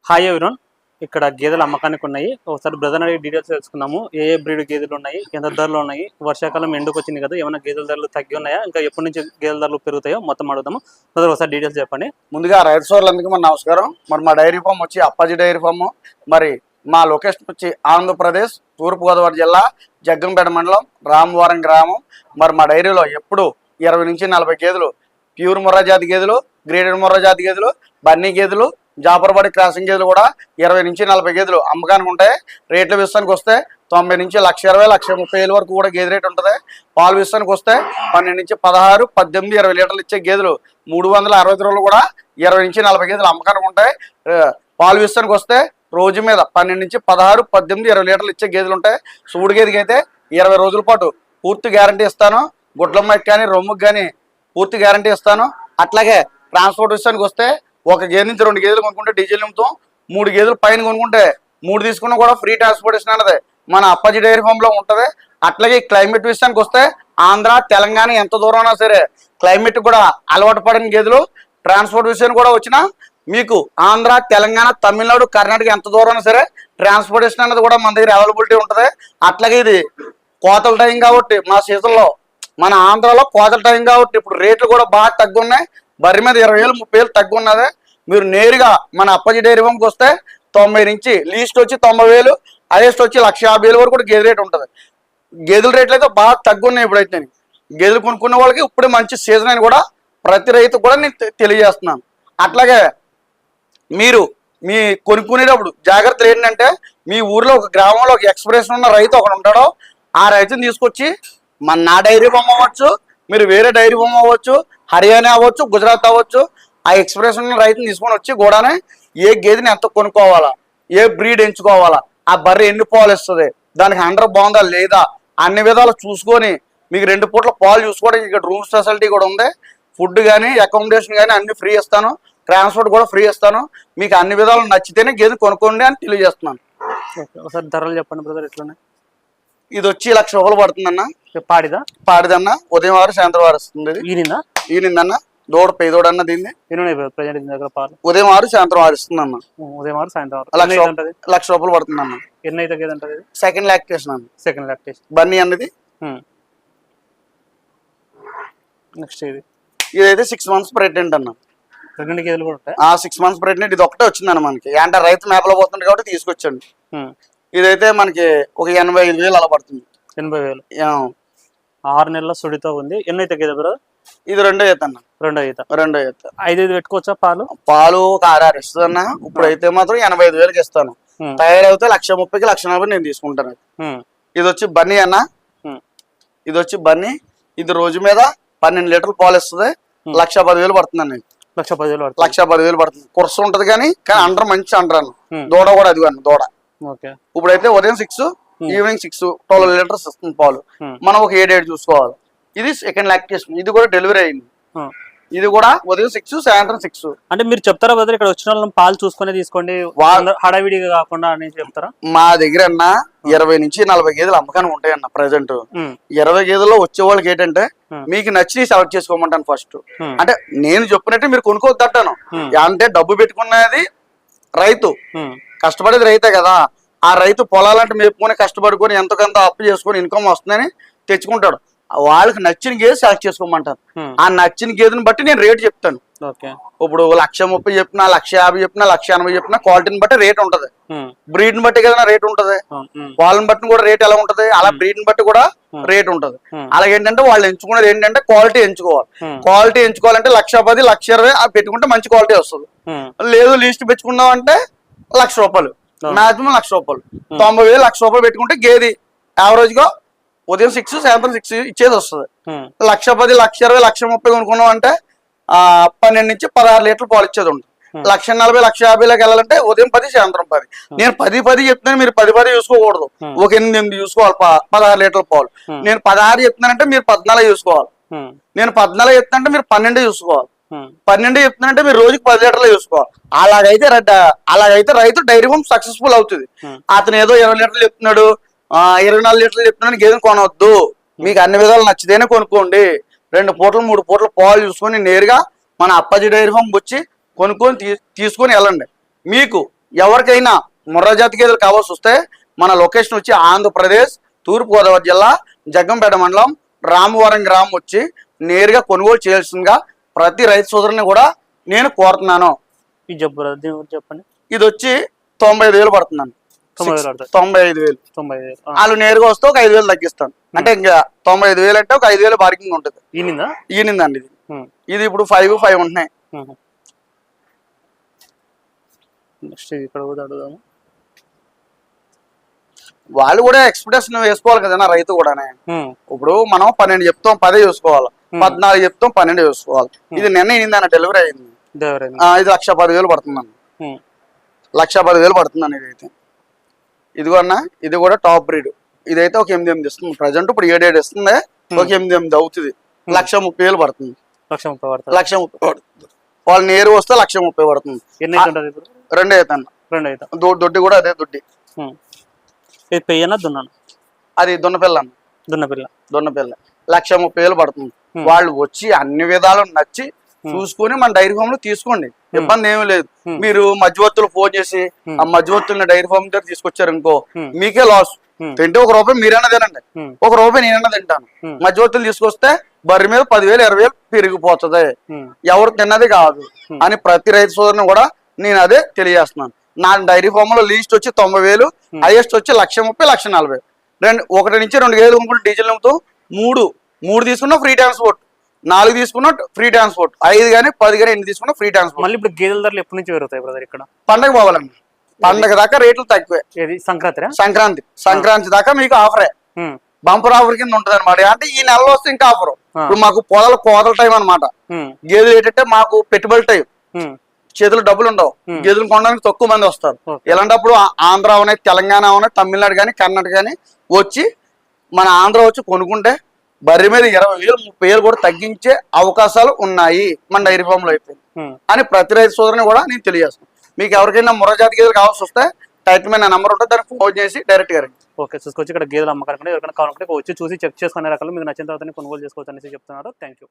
Hi everyone, ఇక్కడ గేదెలు అమ్మకానికి ఉన్నాయి. ఒకసారి బ్రదర్ అడిగి డీటెయిల్స్ తెలుసుకుందాము. ఏ బ్రీడ్ గేదెలు ఉన్నాయి, ఎంత ధరలు ఉన్నాయి, వర్షాకాలం ఎండుకు వచ్చింది కదా, ఏమైనా గేదెల ధరలు తగ్గి ఉన్నాయా, ఇంకా ఎప్పటి నుంచి గేదెల ధరలు పెరుగుతాయో మొత్తం అడుగుదాము. బ్రదర్ ఒకసారి డీటెయిల్స్ చెప్పండి. ముందుగా రైతు సోదరులందరికీ మన నమస్కారం. మరి మా డైరీ ఫామ్ వచ్చి అప్పాజీ డైరీ ఫామ్. మరి మా లొకేషన్ వచ్చి ఆంధ్రప్రదేశ్ తూర్పుగోదావరి జిల్లా జగ్గంపేట మండలం రామవరం గ్రామం. మరి మా డైరీలో ఎప్పుడు 20 నుంచి 40 గేదెలు, ప్యూర్ ముర్రా జాతి గేదెలు, గ్రేడెడ్ ముర్రా జాతి గేదెలు, బన్నీ గేదెలు, జాపర్బడి క్రాసింగ్ గేదెలు కూడా 20 నుంచి 40 గేదెలు అమ్మకానికి ఉంటాయి. రేట్ల విషయానికి వస్తే 90 నుంచి 1,20,000, 1,30,000 వరకు కూడా గేదె రేట్ ఉంటుంది. పాలు విషయానికి వస్తే 12 నుంచి 16, 18, 20 లీటర్లు ఇచ్చే గేదెలు 360 రోజులు కూడా 20 నుంచి 40 గేదెలు అమ్మకానికి ఉంటాయి. పాలు విషయానికి వస్తే రోజు మీద 12 నుంచి 16, 18, 20 లీటర్లు ఇచ్చే గేదెలు ఉంటాయి. సూడు గేదెకి అయితే 20 రోజుల పాటు పూర్తి గ్యారంటీ ఇస్తాను. గుడ్లమ్మకి కానీ రొమ్ముకి కానీ పూర్తి గ్యారంటీ ఇస్తాను. అట్లాగే ట్రాన్స్పోర్ట్ విషయానికి వస్తే ఒక గేదె నుంచి 2 గేదెలు కొనుక్కుంటే డీజిల్ నిమిత్తం, 3 గేదెలు పైన కొనుక్కుంటే 3 తీసుకున్నా కూడా ఫ్రీ ట్రాన్స్పోర్టేషన్ అన్నది మన అప్పాజీ డైరీ ఫామ్ లో ఉంటది. అట్లాగే క్లైమేట్ విషయానికి వస్తే ఆంధ్ర తెలంగాణ ఎంత దూరం అయినా సరే క్లైమేట్ కూడా అలవాటు పడిన గేదెలు. ట్రాన్స్పోర్ట్ విషయానికి కూడా వచ్చినా మీకు ఆంధ్ర తెలంగాణ తమిళనాడు కర్ణాటక ఎంత దూరం అయినా సరే ట్రాన్స్పోర్టేషన్ అనేది కూడా మన దగ్గర అవైలబిలిటీ ఉంటుంది. అట్లాగే ఇది కోతల టైం కాబట్టి మా సీజన్లో మన ఆంధ్రాలో కోతల టైం కాబట్టి ఇప్పుడు రేట్లు కూడా బాగా తగ్గున్నాయి. బర్రె మీద 20,000, 30,000 తగ్గున్నది. మీరు నేరుగా మన అప్పాజీ డైరీ ఫామ్కి వస్తే 90 నుంచి లీస్ట్ వచ్చి 90,000, హైయెస్ట్ వచ్చి 1,50,000 వరకు కూడా గేదె రేట్ ఉంటుంది. గేదెల రేట్లు అయితే బాగా తగ్గున్నాయి. ఇప్పుడైతే గేదెలు కొనుక్కునే వాళ్ళకి ఇప్పుడు మంచి సీజన్ అని కూడా ప్రతి రైతు కూడా నేను తెలియజేస్తున్నాను. అట్లాగే మీరు మీ కొనుక్కునేటప్పుడు జాగ్రత్తలు ఏంటంటే మీ ఊర్లో ఒక గ్రామంలో ఒక ఎక్స్ప్రెషన్ ఉన్న రైతు ఒకడు ఉంటాడో ఆ రైతుని తీసుకొచ్చి నా డైరీ ఫామ్ అవ్వచ్చు, మీరు వేరే డైరీ ఫామ్ అవ్వచ్చు, హర్యానా అవ్వచ్చు, గుజరాత్ అవ్వచ్చు, ఆ ఎక్స్ప్రెషన్ ఉన్న రైతుని తీసుకొని వచ్చి కూడానే ఏ గేదెని ఎంత కొనుక్కోవాలా, ఏ బ్రీడ్ ఎంచుకోవాలా, ఆ బర్రె ఎన్ని పాలు ఇస్తుంది, దానికి హండ్రెడ్ బాగుందా లేదా, అన్ని విధాలు చూసుకొని మీకు 2 పూట్ల పాలు చూసుకోవడానికి ఇక్కడ రూమ్స్ ఫెసిలిటీ కూడా ఉంది. ఫుడ్ కానీ అకామిడేషన్ కానీ అన్ని ఫ్రీ ఇస్తాను. ట్రాన్స్పోర్ట్ కూడా ఫ్రీ ఇస్తాను. మీకు అన్ని విధాలు నచ్చితేనే గేదె కొనుక్కోండి అని తెలియజేస్తున్నాను. ఒకసారి ధరలు చెప్పండి బ్రదర్. ఎట్లున్నాయి? ఇది వచ్చి 1,00,000 రూపాయలు పడుతుందన్న. పాడిదన్న ఉదయం 6, సాయంత్రం 6 వస్తుంది. ఈనిందన్న దూడ పేదోడన్న దీన్ని ఉదయం 6, సాయంత్రం 6 ఇస్తుంది అన్న. ఉదయం 6, సాయంత్రం 1,00,000 రూపాయలు పడుతుంది అన్న. ఎన్ని అయితే గేదంటది? సెకండ్ లాక్టేషన్ అన్న. సెకండ్ లాక్టేషన్ బన్నీ అన్నది. నెక్స్ట్ ఇదైతే 6 months ప్రెగ్నెంట్ అన్న. ప్రెగ్నెంట్ గేదెలు కూడా ఉంటాయి. 6 months ప్రెగ్నెంట్. ఇది ఒకటే వచ్చిందన్న మనకి. అంటే రైతు మేపలో పోతుంది కాబట్టి తీసుకొచ్చండి. ఇదైతే మనకి ఒక 85,000 అలా పడుతుంది. 80,000. 6 నెలల సుడితో ఉంది. ఎన్ని అయితే గేదె బ్రదర్? ఇది రెండో ఈత అన్న. రెండో ఈత. 5 పెట్టుకోవచ్చా? పాలు ఒక 6 ఇస్తుంది అన్న. ఇప్పుడు అయితే మాత్రం 85,000కి ఇస్తాను. తయారైతే 1,30,000, 1,40,000 నేను తీసుకుంటాను. ఇది వచ్చి బన్నీ అన్న. ఇది వచ్చి బన్నీ. ఇది రోజు మీద 12 లీటర్లు పాలు ఇస్తుంది. 1,10,000 పడుతుంది అన్న. 1,10,000 పడుతుంది. కుర్స ఉంటది కానీ అండర్ మంచి అండర్ అన్న. దూడ కూడా అది అన్న దూడ. ఇప్పుడైతే ఉదయం 6, ఈవినింగ్ 6, 12 లీటర్స్ ఇస్తుంది పాలు. మనం ఒక 7 చూసుకోవాలి. ఇది సెకండ్ లాక్టేషన్. ఇది కూడా డెలివరీ అయింది. ఇది కూడా ఉదయం 6, సాయంత్రం 6. అంటే మీరు చెప్తారా బ్రదర్ ఇక్కడ వచ్చిన వాళ్ళని పాలు చూసుకునే తీసుకోండి, హడావిడిగా కాకుండా అని చెప్తారా? మా దగ్గర అన్న 20 నుంచి 40 గేదెలు అమ్మకానికి ఉంటాయన్న. ప్రెసెంట్ 20 గేదెల్లో వచ్చే వాళ్ళకి ఏంటంటే మీకు నచ్చి సెలెక్ట్ చేసుకోమంటాను ఫస్ట్. అంటే నేను చెప్పినట్టు మీరు కొనుక్కోవద్దంటాను. అంటే డబ్బు పెట్టుకున్నది రైతు, కష్టపడేది రైతే కదా. ఆ రైతు పొలాలంటే మేపుకొని కష్టపడుకొని ఎంతకంత అప్పు చేసుకొని ఇన్కమ్ వస్తుందని తెచ్చుకుంటాడు. వాళ్ళకి నచ్చిన గేదె సెలెక్ట్ చేసుకోమంటారు. ఆ నచ్చిన గేదెని బట్టి నేను రేట్ చెప్తాను. ఇప్పుడు 1,30,000 చెప్పినా, 1,50,000 చెప్పినా, 1,80,000 చెప్పినా క్వాలిటీని బట్టి రేట్ ఉంటది. బ్రీడ్ ని బట్టి కదా రేట్ ఉంటది. వాళ్ళని బట్టి కూడా రేట్ ఎలా ఉంటది, అలా బ్రీడ్ ని బట్టి కూడా రేట్ ఉంటది. అలాగేంటంటే వాళ్ళు ఎంచుకునేది ఏంటంటే క్వాలిటీ ఎంచుకోవాలి. క్వాలిటీ ఎంచుకోవాలంటే 1,10,000, 1,20,000 పెట్టుకుంటే మంచి క్వాలిటీ వస్తుంది. లేదు లీస్ట్ పెంచుకుందాం అంటే 1,00,000 రూపాయలు, మాక్సిమం 1,00,000 రూపాయలు. 90,000, 1,00,000 రూపాయలు పెట్టుకుంటే గేది యావరేజ్ గా ఉదయం 6, సాయంత్రం 6 ఇచ్చేది వస్తుంది. 1,10,000, 1,20,000, 1,30,000 కొనుక్కున్నాం అంటే 12 నుంచి 16 లీటర్లు పాలు ఇచ్చేది ఉంటుంది. 1,40,000, 1,50,000 వెళ్ళాలంటే ఉదయం 10, సాయంత్రం 10. నేను 10 చెప్తున్నాను, మీరు 10 చూసుకోకూడదు. ఒక 8 చూసుకోవాలి 16 లీటర్ల పాలు. నేను 16 చెప్తున్నానంటే మీరు 14 చూసుకోవాలి. నేను 14 చెప్తానంటే మీరు 12 చూసుకోవాలి. 12 చెప్తున్నానంటే మీరు రోజుకి 10 లీటర్లు చూసుకోవాలి. అలాగైతే రైతు డైరీ ఫామ్ సక్సెస్ఫుల్ అవుతుంది. అతను ఏదో 20 లీటర్లు చెప్తున్నాడు, 24 లీటర్లు చెప్తున్నాను గేదెని కొనవద్దు. మీకు అన్ని విధాలు నచ్చితేనే కొనుక్కోండి. 2 పూటలు 3 పూటలు పాలు చూసుకొని నేరుగా మన అప్పాజీ డైరీ ఫామ్ వచ్చి కొనుక్కొని తీసుకొని వెళ్ళండి. మీకు ఎవరికైనా ముర్రా జాతి గేదెలు కావాల్సి వస్తే మన లొకేషన్ వచ్చి ఆంధ్రప్రదేశ్ తూర్పుగోదావరి జిల్లా జగ్గంపేట మండలం రామవరం గ్రామం వచ్చి నేరుగా కొనుగోలు చేయాల్సిందిగా ప్రతి రైతు సోదరుని కూడా నేను కోరుతున్నాను. ఇది చెప్పండి. ఇది వచ్చి 95,000 పడుతుందండి. 95,000. వాళ్ళు నేరుగా వస్తే ఒక 5,000 తగ్గిస్తాను. అంటే ఇంకా 95,000 అంటే ఒక 5,000 బార్గింగ్ ఉంటుంది. ఈనిందండి ఇది. ఇది ఇప్పుడు 5 ఉంటున్నాయి. వాళ్ళు కూడా ఎక్స్పెక్టేషన్ వేసుకోవాలి కదా రైతు కూడానే. ఇప్పుడు మనం 12 చెప్తాం 10 చూసుకోవాలి, 14 చెప్తాం 12 చూసుకోవాలి. ఇది నిన్న ఈనిందన్న డెలివరీ అయింది. ఇది 1,10,000 పడుతుందండి. 1,10,000 పడుతుందండి. ఇదైతే ఇదిగో అన్న, ఇది కూడా టాప్ బ్రీడ్. ఇదైతే ఒక 8 ఇస్తుంది ప్రజెంట్. ఇప్పుడు 7 ఇస్తుంది, ఒక 8 అవుతుంది. 1,30,000 పడుతుంది. 1,30,000 పడుతుంది. వాళ్ళు నేరు వస్తే 1,30,000 పడుతుంది. 2 అవుతాను. దొడ్డి కూడా అదే దొడ్డి. అది దున్నపిల్ల అన్న. దున్నపిల్ల 1,30,000 పడుతుంది. వాళ్ళు వచ్చి అన్ని విధాలు నచ్చి చూసుకుని మన డైరీ ఫామ్ లో తీసుకోండి, ఇబ్బంది ఏమీ లేదు. మీరు మధ్యవర్తులు ఫోన్ చేసి ఆ మధ్యవర్తుల్ని డైరీ ఫామ్ దగ్గర తీసుకొచ్చారు ఇంకో మీకే లాస్. తింటే ₹1 మీరైనా తినండి, ₹1 నేనైనా తింటాను. మధ్యవర్తులు తీసుకొస్తే బర్రె మీద 10,000 20,000 పెరిగిపోతుంది. ఎవరు తిన్నది కాదు అని ప్రతి రైతు సోదరుని కూడా నేను అదే తెలియజేస్తున్నాను. నా డైరీ ఫామ్ లో లీస్ట్ వచ్చి 90,000, హైయెస్ట్ వచ్చి 1,30,000 1,40,000. 1 నుంచి 2 గేదెలు కొనుక్కుంటే డీజిల్ నింపుతూ 3 తీసుకున్నా ఫ్రీ ట్రాన్స్పోర్ట్, 4 తీసుకున్నా ఫ్రీ ట్రాన్స్పోర్ట్, 5 కానీ 10 కానీ 8 తీసుకున్నా ఫ్రీ ట్రాన్స్పోర్ట్. మళ్ళీ ఇప్పుడు గేదెల ధరలు ఎప్పటి నుంచి పెరుగుతాయి బ్రదర్ ఇక్కడ? పండగ పోవాలండి. పండగ దాకా రేట్లు తక్కువే. సంక్రాంతి దాకా మీకు ఆఫరే, బంపర్ ఆఫర్ కింద ఉంటది అనమాట. అంటే ఈ నెలలో వస్తే ఇంకా ఆఫర్. ఇప్పుడు మాకు కోతల టైం అనమాట. గేదెలు ఏంటంటే మాకు పెట్టుబడి టైం, చేతులు డబ్బులు ఉండవు, గేదెలు కొనడానికి తక్కువ మంది వస్తారు. ఇలాంటప్పుడు ఆంధ్ర అవనే, తెలంగాణ అవనే, తమిళనాడు కానీ కర్ణాటక కానీ వచ్చి మన ఆంధ్ర వచ్చి కొనుక్కుంటే బర్రె మీద 20,000 30,000 కూడా తగ్గించే అవకాశాలు ఉన్నాయి మన డైరీ ఫామ్ లో అయితే అని ప్రతి రైతు సోదరుని కూడా నేను తెలియజేస్తాను. మీకు ఎవరికైనా ముర్రా జాతి గేదెలు కావాల్సి వస్తే టైట్ మీద నా నెంబర్ ఉంటుంది, దానికి ఫోన్ చేసి డైరెక్ట్ గా రండి. ఓకే, చూసుకొచ్చి ఇక్కడ గేదెలు అమ్మకాలంటే ఎవరికైనా కావాలంటే వచ్చి చూసి చెక్ చేసుకునే రకాలు మీకు నచ్చిన తర్వాత కొనుగోలు చేసుకోవచ్చు అనేసి చెప్తున్నారు. Thank you.